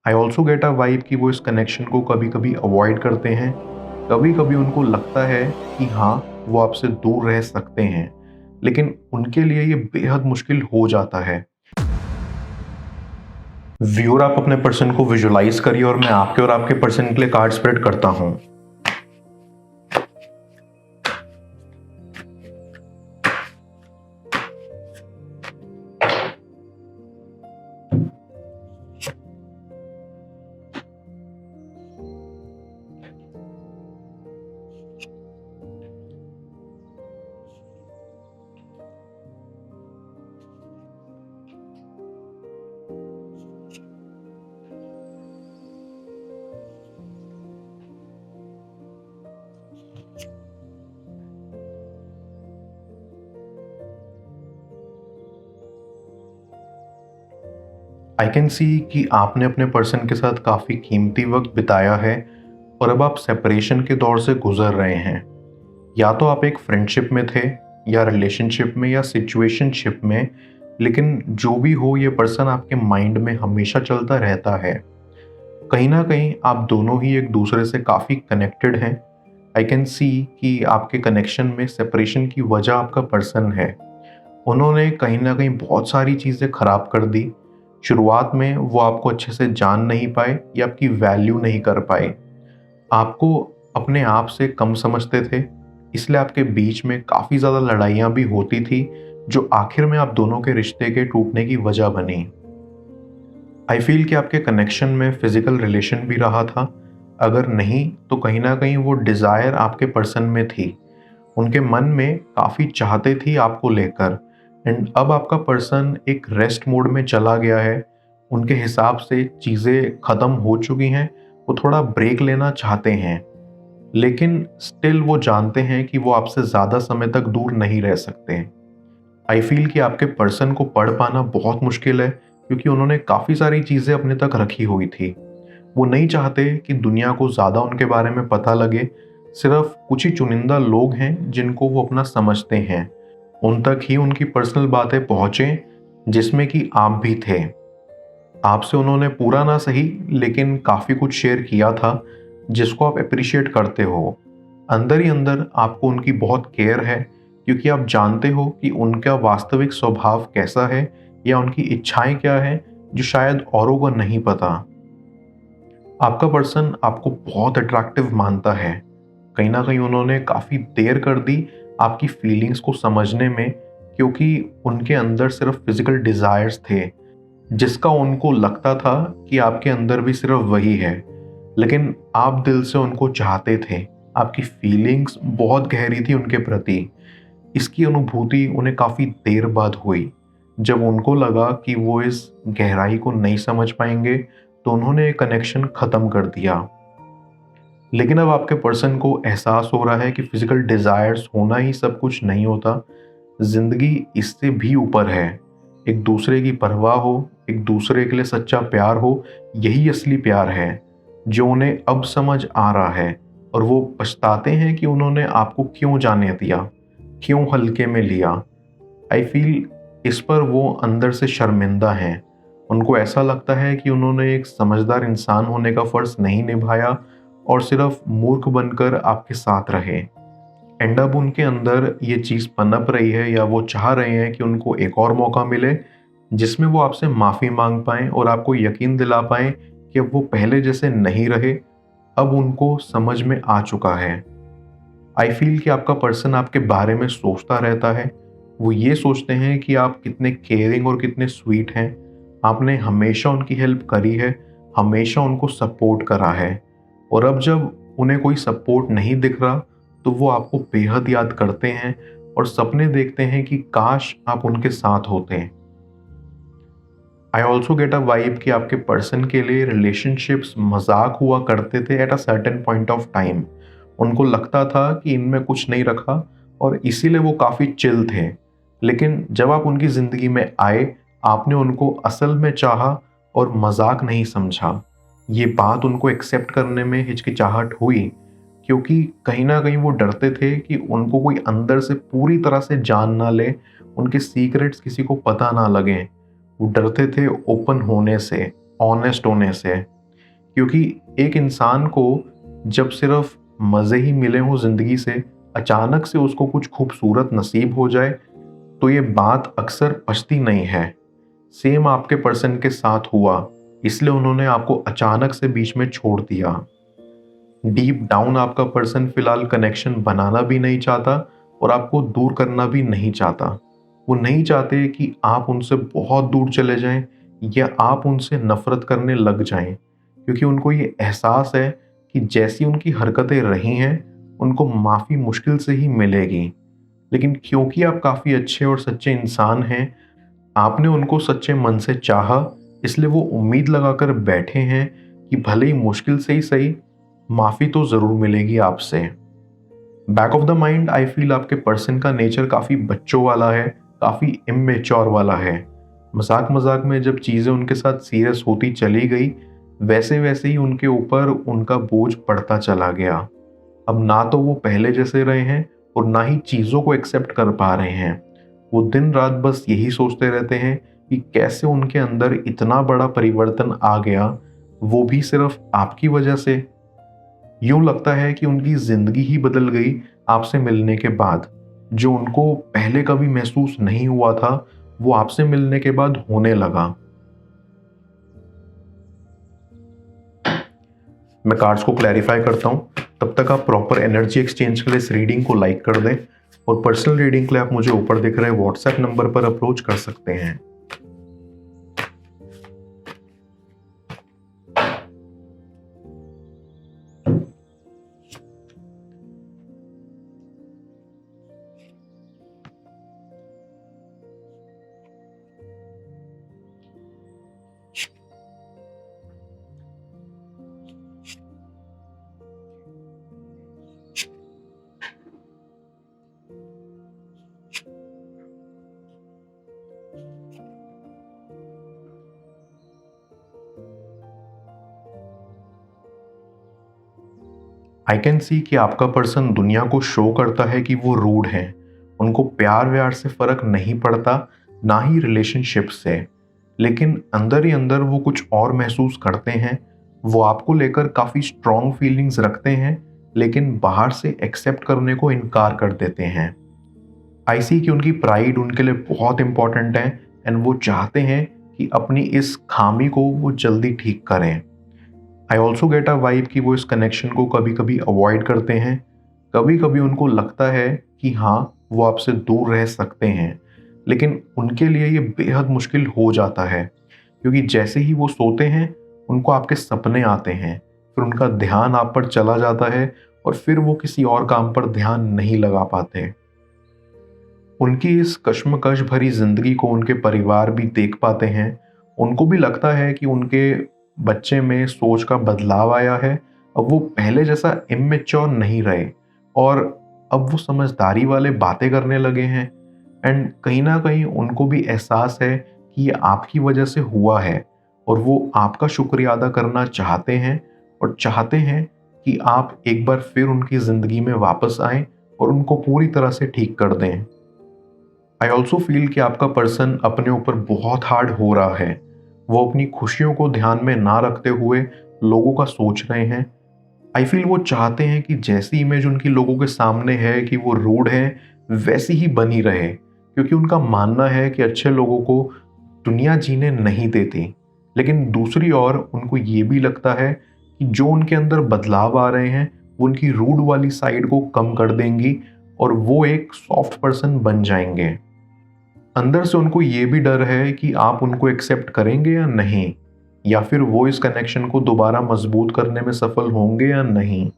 I also get a vibe कि वो इस कनेक्शन को कभी कभी अवॉइड करते हैं। कभी कभी उनको लगता है कि हाँ, वो आपसे दूर रह सकते हैं, लेकिन उनके लिए ये बेहद मुश्किल हो जाता है। व्यूअर, आप अपने पर्सन को विजुलाइज करिए और मैं आपके और आपके पर्सन के लिए कार्ड स्प्रेड करता हूँ। आई कैन सी कि आपने अपने पर्सन के साथ काफ़ी कीमती वक्त बिताया है और अब आप सेपरेशन के दौर से गुजर रहे हैं। या तो आप एक फ्रेंडशिप में थे, या रिलेशनशिप में, या सिचुएशनशिप में, लेकिन जो भी हो, ये पर्सन आपके माइंड में हमेशा चलता रहता है। कहीं ना कहीं आप दोनों ही एक दूसरे से काफ़ी कनेक्टेड हैं। आई कैन सी कि आपके कनेक्शन में सेपरेशन की वजह आपका पर्सन है। उन्होंने कहीं ना कहीं बहुत सारी चीज़ें खराब कर दी। शुरुआत में वो आपको अच्छे से जान नहीं पाए या आपकी वैल्यू नहीं कर पाए। आपको अपने आप से कम समझते थे, इसलिए आपके बीच में काफ़ी ज़्यादा लड़ाइयाँ भी होती थी, जो आखिर में आप दोनों के रिश्ते के टूटने की वजह बनी। आई फील कि आपके कनेक्शन में फिजिकल रिलेशन भी रहा था। अगर नहीं तो कहीं ना कहीं वो डिज़ायर आपके पर्सन में थी। उनके मन में काफ़ी चाहते थी आपको लेकर। एंड अब आपका पर्सन एक रेस्ट मोड में चला गया है। उनके हिसाब से चीज़ें ख़त्म हो चुकी हैं। वो थोड़ा ब्रेक लेना चाहते हैं, लेकिन स्टिल वो जानते हैं कि वो आपसे ज़्यादा समय तक दूर नहीं रह सकते। आई फील कि आपके पर्सन को पढ़ पाना बहुत मुश्किल है, क्योंकि उन्होंने काफ़ी सारी चीज़ें अपने तक रखी हुई थी। वो नहीं चाहते कि दुनिया को ज़्यादा उनके बारे में पता लगे। सिर्फ कुछ ही चुनिंदा लोग हैं जिनको वो अपना समझते हैं। उन तक ही उनकी पर्सनल बातें पहुँचें, जिसमें कि आप भी थे। आपसे उन्होंने पूरा ना सही, लेकिन काफ़ी कुछ शेयर किया था, जिसको आप अप्रिशिएट करते हो। अंदर ही अंदर आपको उनकी बहुत केयर है, क्योंकि आप जानते हो कि उनका वास्तविक स्वभाव कैसा है या उनकी इच्छाएं क्या है, जो शायद औरों को नहीं पता। आपका पर्सन आपको बहुत अट्रैक्टिव मानता है। कहीं ना कहीं उन्होंने काफ़ी देर कर दी आपकी फीलिंग्स को समझने में, क्योंकि उनके अंदर सिर्फ फिजिकल डिज़ायर्स थे, जिसका उनको लगता था कि आपके अंदर भी सिर्फ वही है। लेकिन आप दिल से उनको चाहते थे। आपकी फीलिंग्स बहुत गहरी थी उनके प्रति। इसकी अनुभूति उन्हें काफ़ी देर बाद हुई। जब उनको लगा कि वो इस गहराई को नहीं समझ पाएंगे, तो उन्होंने ये कनेक्शन ख़त्म कर दिया। लेकिन अब आपके पर्सन को एहसास हो रहा है कि फिजिकल डिज़ायर्स होना ही सब कुछ नहीं होता। ज़िंदगी इससे भी ऊपर है। एक दूसरे की परवाह हो, एक दूसरे के लिए सच्चा प्यार हो, यही असली प्यार है, जो उन्हें अब समझ आ रहा है। और वो पछताते हैं कि उन्होंने आपको क्यों जाने दिया, क्यों हल्के में लिया। आई फील इस पर वो अंदर से शर्मिंदा हैं। उनको ऐसा लगता है कि उन्होंने एक समझदार इंसान होने का फ़र्ज़ नहीं निभाया और सिर्फ मूर्ख बनकर आपके साथ रहे। एंड अब उनके अंदर ये चीज़ पनप रही है, या वो चाह रहे हैं कि उनको एक और मौका मिले, जिसमें वो आपसे माफ़ी मांग पाएँ और आपको यकीन दिला पाएँ कि अब वो पहले जैसे नहीं रहे। अब उनको समझ में आ चुका है। आई फील कि आपका पर्सन आपके बारे में सोचता रहता है। वो ये सोचते हैं कि आप कितने केयरिंग और कितने स्वीट हैं। आपने हमेशा उनकी हेल्प करी है, हमेशा उनको सपोर्ट करा है। और अब जब उन्हें कोई सपोर्ट नहीं दिख रहा, तो वो आपको बेहद याद करते हैं और सपने देखते हैं कि काश आप उनके साथ होते। I also get a vibe कि आपके पर्सन के लिए रिलेशनशिप्स मजाक हुआ करते थे at a certain point of time. उनको लगता था कि इनमें कुछ नहीं रखा, और इसीलिए वो काफ़ी चिल थे। लेकिन जब आप उनकी ज़िंदगी में आए, आपने उनको असल में चाहा और मजाक नहीं समझा। ये बात उनको एक्सेप्ट करने में हिचकिचाहट हुई, क्योंकि कहीं ना कहीं वो डरते थे कि उनको कोई अंदर से पूरी तरह से जान ना ले, उनके सीक्रेट्स किसी को पता ना लगें। वो डरते थे ओपन होने से, ऑनेस्ट होने से। क्योंकि एक इंसान को जब सिर्फ मज़े ही मिले हों ज़िंदगी से, अचानक से उसको कुछ खूबसूरत नसीब हो जाए, तो ये बात अक्सर पचती नहीं है। सेम आपके पर्सन के साथ हुआ, इसलिए उन्होंने आपको अचानक से बीच में छोड़ दिया। डीप डाउन आपका पर्सन फिलहाल कनेक्शन बनाना भी नहीं चाहता और आपको दूर करना भी नहीं चाहता। वो नहीं चाहते कि आप उनसे बहुत दूर चले जाएं या आप उनसे नफरत करने लग जाएं, क्योंकि उनको ये एहसास है कि जैसी उनकी हरकतें रही हैं, उनको माफ़ी मुश्किल से ही मिलेगी। लेकिन क्योंकि आप काफ़ी अच्छे और सच्चे इंसान हैं, आपने उनको सच्चे मन से चाहा, इसलिए वो उम्मीद लगाकर बैठे हैं कि भले ही मुश्किल से ही सही, माफ़ी तो ज़रूर मिलेगी आपसे। Back of the mind I feel आपके पर्सन का नेचर काफ़ी बच्चों वाला है, काफ़ी इमेच्योर वाला है। मजाक मजाक में जब चीज़ें उनके साथ सीरियस होती चली गई, वैसे वैसे ही उनके ऊपर उनका बोझ बढ़ता चला गया। अब ना तो वो पहले जैसे रहे हैं और ना ही चीज़ों को एक्सेप्ट कर पा रहे हैं। वो दिन रात बस यही सोचते रहते हैं कि कैसे उनके अंदर इतना बड़ा परिवर्तन आ गया, वो भी सिर्फ आपकी वजह से। यूं लगता है कि उनकी जिंदगी ही बदल गई आपसे मिलने के बाद। जो उनको पहले कभी महसूस नहीं हुआ था, वो आपसे मिलने के बाद होने लगा। मैं कार्ड्स को क्लैरिफाई करता हूं, तब तक आप प्रॉपर एनर्जी एक्सचेंज के लिए इस रीडिंग को लाइक कर दें और पर्सनल रीडिंग के लिए आप मुझे ऊपर दिख रहे व्हाट्सएप नंबर पर अप्रोच कर सकते हैं। आई कैन सी कि आपका पर्सन दुनिया को शो करता है कि वो रूड है। उनको प्यार व्यार से फर्क नहीं पड़ता, ना ही रिलेशनशिप से। लेकिन अंदर ही अंदर वो कुछ और महसूस करते हैं। वो आपको लेकर काफ़ी स्ट्रॉन्ग फीलिंग्स रखते हैं, लेकिन बाहर से एक्सेप्ट करने को इनकार कर देते हैं। आई सी कि उनकी प्राइड उनके लिए बहुत इंपॉर्टेंट है एंड वो चाहते हैं कि अपनी इस खामी को वो जल्दी ठीक करें। I also get a vibe कि वो इस कनेक्शन को कभी कभी अवॉइड करते हैं। कभी कभी उनको लगता है कि हाँ, वो आपसे दूर रह सकते हैं, लेकिन उनके लिए ये बेहद मुश्किल हो जाता है, क्योंकि जैसे ही वो सोते हैं उनको आपके सपने आते हैं, फिर उनका ध्यान आप पर चला जाता है और फिर वो किसी और काम पर ध्यान नहीं लगा पाते। उनकी इस कश्मकश भरी जिंदगी को उनके परिवार भी देख पाते हैं। उनको भी लगता है कि उनके बच्चे में सोच का बदलाव आया है। अब वो पहले जैसा इमेच्योर नहीं रहे और अब वो समझदारी वाले बातें करने लगे हैं। एंड कहीं ना कहीं उनको भी एहसास है कि ये आपकी वजह से हुआ है और वो आपका शुक्रिया अदा करना चाहते हैं और चाहते हैं कि आप एक बार फिर उनकी ज़िंदगी में वापस आएं और उनको पूरी तरह से ठीक कर दें। आई ऑल्सो फील कि आपका पर्सन अपने ऊपर बहुत हार्ड हो रहा है। वो अपनी खुशियों को ध्यान में ना रखते हुए लोगों का सोच रहे हैं। आई फील वो चाहते हैं कि जैसी इमेज उनकी लोगों के सामने है कि वो रूड है, वैसी ही बनी रहे, क्योंकि उनका मानना है कि अच्छे लोगों को दुनिया जीने नहीं देती। लेकिन दूसरी ओर उनको ये भी लगता है कि जो उनके अंदर बदलाव आ रहे हैं वो उनकी रूड वाली साइड को कम कर देंगी और वो एक सॉफ्ट पर्सन बन जाएंगे। अंदर से उनको ये भी डर है कि आप उनको एक्सेप्ट करेंगे या नहीं, या फिर वो इस कनेक्शन को दोबारा मजबूत करने में सफल होंगे या नहीं।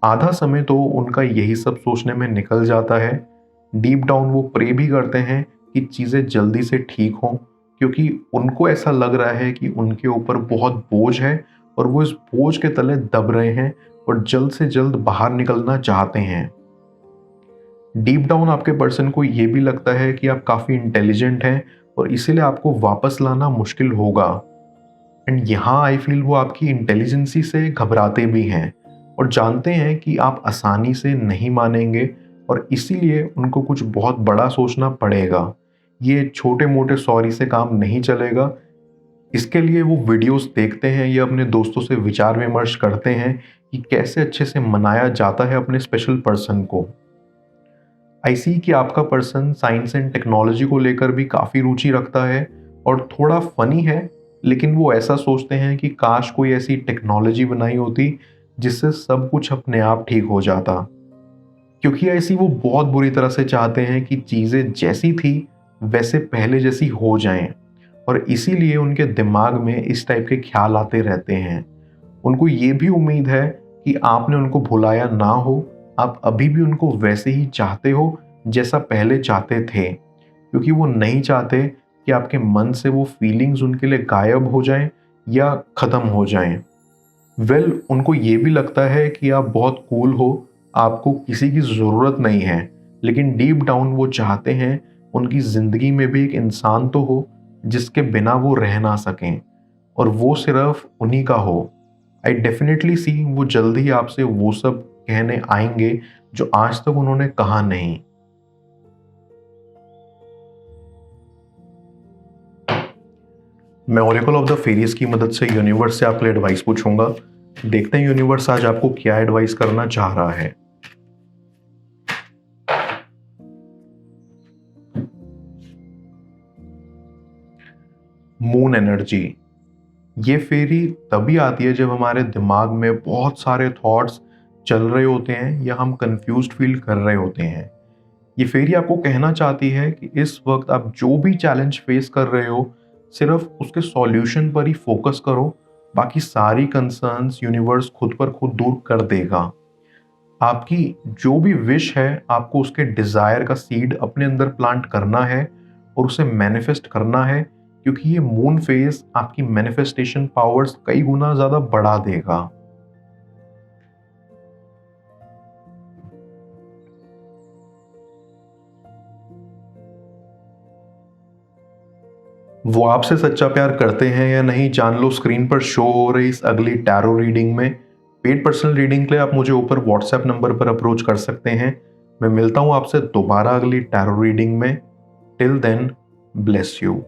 आधा समय तो उनका यही सब सोचने में निकल जाता है। डीप डाउन वो प्रे भी करते हैं कि चीज़ें जल्दी से ठीक हों, क्योंकि उनको ऐसा लग रहा है कि उनके ऊपर बहुत बोझ है और वो इस बोझ के तले दब रहे हैं और जल्द से जल्द बाहर निकलना चाहते हैं। डीप डाउन आपके पर्सन को ये भी लगता है कि आप काफ़ी इंटेलिजेंट हैं और इसीलिए आपको वापस लाना मुश्किल होगा। एंड यहाँ आई फील वो आपकी इंटेलिजेंसी से घबराते भी हैं और जानते हैं कि आप आसानी से नहीं मानेंगे और इसीलिए उनको कुछ बहुत बड़ा सोचना पड़ेगा। ये छोटे मोटे सॉरी से काम नहीं चलेगा। इसके लिए वो वीडियोस देखते हैं या अपने दोस्तों से विचार विमर्श करते हैं कि कैसे अच्छे से मनाया जाता है अपने स्पेशल पर्सन को। आई सी कि आपका पर्सन साइंस एंड टेक्नोलॉजी को लेकर भी काफ़ी रुचि रखता है और थोड़ा फनी है, लेकिन वो ऐसा सोचते हैं कि काश कोई ऐसी टेक्नोलॉजी बनाई होती जिससे सब कुछ अपने आप ठीक हो जाता। क्योंकि ऐसी वो बहुत बुरी तरह से चाहते हैं कि चीज़ें जैसी थी वैसे पहले जैसी हो जाएं, और इसीलिए उनके दिमाग में इस टाइप के ख्याल आते रहते हैं। उनको ये भी उम्मीद है कि आपने उनको भुलाया ना हो, आप अभी भी उनको वैसे ही चाहते हो जैसा पहले चाहते थे, क्योंकि वो नहीं चाहते कि आपके मन से वो फीलिंग्स उनके लिए गायब हो जाएं या ख़त्म हो जाएं। उनको ये भी लगता है कि आप बहुत कूल हो, आपको किसी की ज़रूरत नहीं है, लेकिन डीप डाउन वो चाहते हैं उनकी ज़िंदगी में भी एक इंसान तो हो जिसके बिना वो रह ना सकें, और वो सिर्फ उन्हीं का हो। आई डेफिनेटली सी वो जल्द ही आपसे वो सब कहने आएंगे जो आज तक उन्होंने कहा नहीं। मैं ओरेकल ऑफ द फेरीज की मदद से यूनिवर्स से आपके लिए एडवाइस पूछूंगा। देखते हैं यूनिवर्स आज आपको क्या एडवाइस करना चाह रहा है। Moon energy. ये फेरी तभी आती है जब हमारे दिमाग में बहुत सारे थॉट्स चल रहे होते हैं या हम कंफ्यूज्ड फील कर रहे होते हैं। ये फेरी आपको कहना चाहती है कि इस वक्त आप जो भी चैलेंज फेस कर रहे हो, सिर्फ उसके सॉल्यूशन पर ही फोकस करो। बाकी सारी कंसर्न्स यूनिवर्स खुद पर खुद दूर कर देगा। आपकी जो भी विश है, आपको उसके डिज़ायर का सीड अपने अंदर प्लांट करना है और उसे मैनिफेस्ट करना है, क्योंकि ये मून फेज आपकी मैनिफेस्टेशन पावर्स कई गुना ज़्यादा बढ़ा देगा। वो आपसे सच्चा प्यार करते हैं या नहीं, जान लो स्क्रीन पर शो हो रही इस अगली टैरो रीडिंग में। पेड पर्सनल रीडिंग के लिए आप मुझे ऊपर व्हाट्सएप नंबर पर अप्रोच कर सकते हैं। मैं मिलता हूं आपसे दोबारा अगली टैरो रीडिंग में। Till then, bless you.